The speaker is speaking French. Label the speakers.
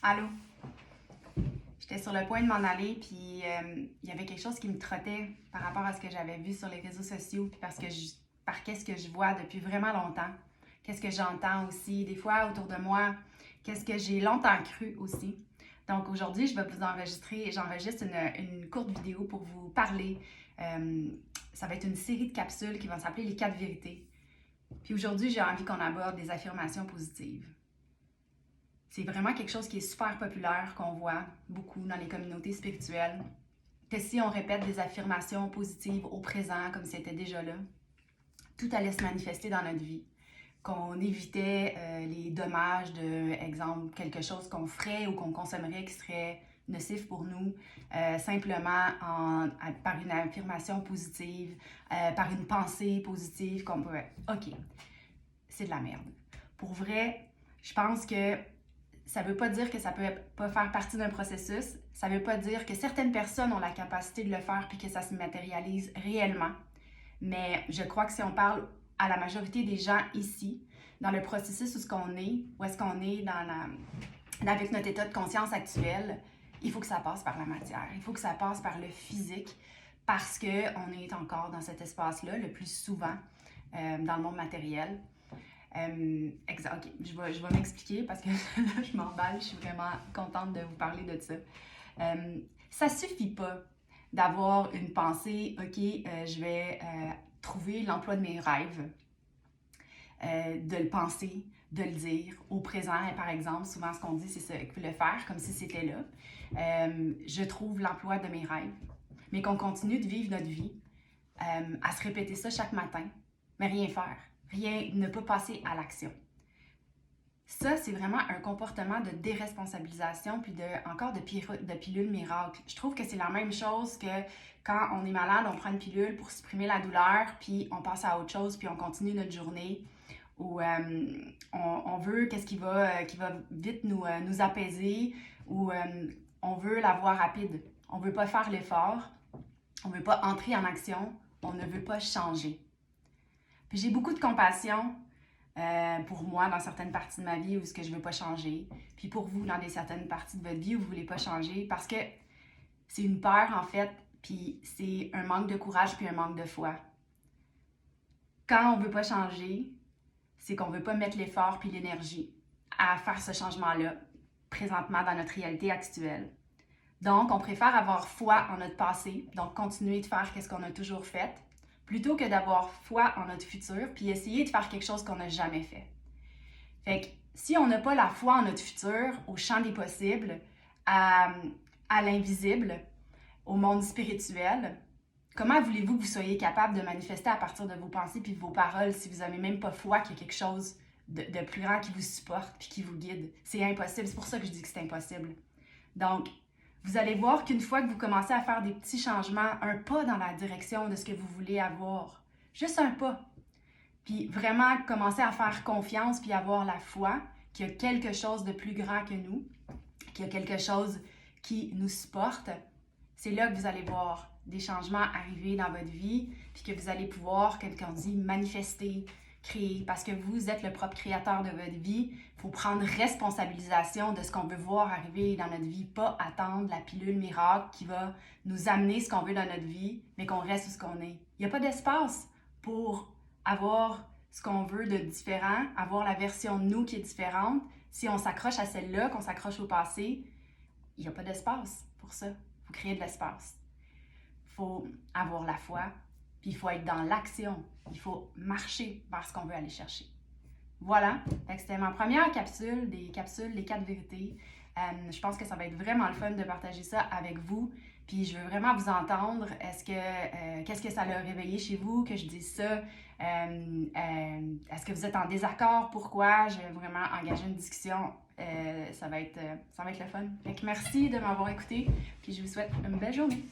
Speaker 1: Allô? J'étais sur le point de m'en aller, puis il y avait quelque chose qui me trottait par rapport à ce que j'avais vu sur les réseaux sociaux, puis par qu'est-ce que je vois depuis vraiment longtemps, qu'est-ce que j'entends aussi, des fois autour de moi, qu'est-ce que j'ai longtemps cru aussi. Donc aujourd'hui, je vais vous j'enregistre une courte vidéo pour vous parler. Ça va être une série de capsules qui va s'appeler les 4 vérités. Puis aujourd'hui, j'ai envie qu'on aborde des affirmations positives. C'est vraiment quelque chose qui est super populaire, qu'on voit beaucoup dans les communautés spirituelles. Que si on répète des affirmations positives au présent, comme c'était déjà là, tout allait se manifester dans notre vie. Qu'on évitait les dommages de, exemple, quelque chose qu'on ferait ou qu'on consommerait qui serait nocif pour nous, simplement par une affirmation positive, par une pensée positive qu'on peut... OK, c'est de la merde. Pour vrai, je pense que ça ne veut pas dire que ça ne peut pas faire partie d'un processus. Ça ne veut pas dire que certaines personnes ont la capacité de le faire puis que ça se matérialise réellement. Mais je crois que si on parle à la majorité des gens ici, dans le processus où est-ce qu'on est avec notre état de conscience actuel, il faut que ça passe par la matière. Il faut que ça passe par le physique parce qu'on est encore dans cet espace-là le plus souvent dans le monde matériel. OK, je vais m'expliquer parce que là, je m'emballe, je suis vraiment contente de vous parler de ça. Ça suffit pas d'avoir une pensée, OK, je vais trouver l'emploi de mes rêves, de le penser, de le dire au présent, par exemple. Souvent, ce qu'on dit, c'est ça, le faire comme si c'était là. Je trouve l'emploi de mes rêves, mais qu'on continue de vivre notre vie, à se répéter ça chaque matin, mais rien faire. Rien, ne pas passer à l'action. Ça, c'est vraiment un comportement de déresponsabilisation puis de pilule miracle. Je trouve que c'est la même chose que quand on est malade, on prend une pilule pour supprimer la douleur, puis on passe à autre chose, puis on continue notre journée. Ou on veut qu'est-ce qui va vite nous apaiser, ou on veut la voie rapide. On ne veut pas faire l'effort, on ne veut pas entrer en action, on ne veut pas changer. Puis j'ai beaucoup de compassion pour moi dans certaines parties de ma vie où ce que je veux pas changer. Puis pour vous dans certaines parties de votre vie où vous voulez pas changer parce que c'est une peur en fait, puis c'est un manque de courage puis un manque de foi. Quand on veut pas changer, c'est qu'on veut pas mettre l'effort puis l'énergie à faire ce changement-là présentement dans notre réalité actuelle. Donc, on préfère avoir foi en notre passé, donc continuer de faire ce qu'on a toujours fait, plutôt que d'avoir foi en notre futur, puis essayer de faire quelque chose qu'on n'a jamais fait. Fait que si on n'a pas la foi en notre futur, au champ des possibles, à l'invisible, au monde spirituel, comment voulez-vous que vous soyez capable de manifester à partir de vos pensées puis de vos paroles si vous n'avez même pas foi qu'il y a quelque chose de plus grand qui vous supporte puis qui vous guide? C'est impossible, c'est pour ça que je dis que c'est impossible. Donc, vous allez voir qu'une fois que vous commencez à faire des petits changements, un pas dans la direction de ce que vous voulez avoir, juste un pas, puis vraiment commencer à faire confiance puis avoir la foi qu'il y a quelque chose de plus grand que nous, qu'il y a quelque chose qui nous supporte, c'est là que vous allez voir des changements arriver dans votre vie puis que vous allez pouvoir, quelqu'un dit, manifester, créer, parce que vous êtes le propre créateur de votre vie. Il faut prendre responsabilisation de ce qu'on veut voir arriver dans notre vie, pas attendre la pilule miracle qui va nous amener ce qu'on veut dans notre vie, mais qu'on reste où ce qu'on est. Il n'y a pas d'espace pour avoir ce qu'on veut de différent, avoir la version de nous qui est différente. Si on s'accroche à celle-là, qu'on s'accroche au passé, il n'y a pas d'espace pour ça. Il faut créer de l'espace. Il faut avoir la foi, puis il faut être dans l'action. Il faut marcher vers ce qu'on veut aller chercher. Voilà, c'était ma première capsule, les 4 vérités. Je pense que ça va être vraiment le fun de partager ça avec vous. Puis je veux vraiment vous entendre. Qu'est-ce que ça a réveillé chez vous, que je dise ça? Est-ce que vous êtes en désaccord? Pourquoi? Je vais vraiment engager une discussion. Ça va être le fun. Fait que merci de m'avoir écouté. Puis je vous souhaite une belle journée.